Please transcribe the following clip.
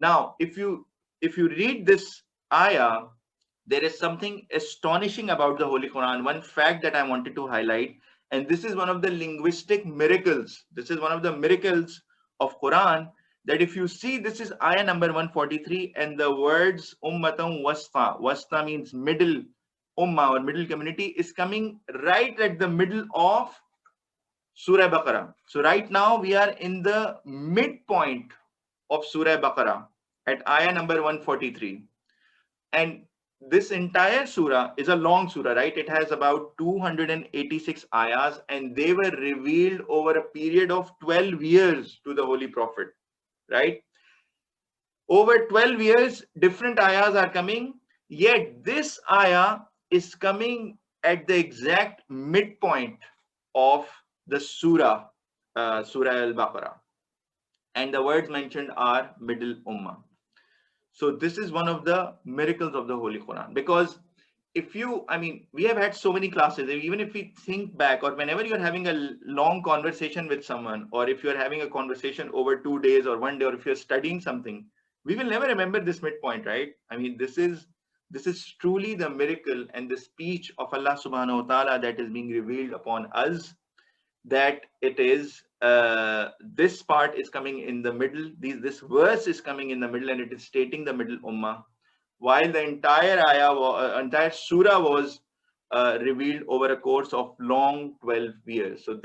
Now, if you read this ayah, there is something astonishing about the Holy Quran. One fact that I wanted to highlight, and this is one of the linguistic miracles. This is one of the miracles of Quran. That if you see, this is ayah number 143, and the words ummatam wasta. Wasta means middle. Ummah or middle community is coming right at the middle of Surah Baqarah. So right now we are in the midpoint of Surah Baqarah at ayah number 143. And this entire surah is a long surah, right? It has about 286 ayahs, and they were revealed over a period of 12 years to the Holy Prophet, right? Over 12 years, different ayahs are coming, yet this ayah is coming at the exact midpoint of the surah, Surah Al Baqarah. And the words mentioned are middle ummah. So this is one of the miracles of the Holy Quran. Because we have had so many classes, even if we think back, or whenever you're having a long conversation with someone, or if you're having a conversation over 2 days or one day, or if you're studying something, we will never remember this midpoint, right? This is truly the miracle and the speech of Allah subhanahu wa ta'ala that is being revealed upon us, that it is this part is coming in the middle, this verse is coming in the middle, and it is stating the middle ummah, while the entire entire surah was revealed over a course of long 12 years. So this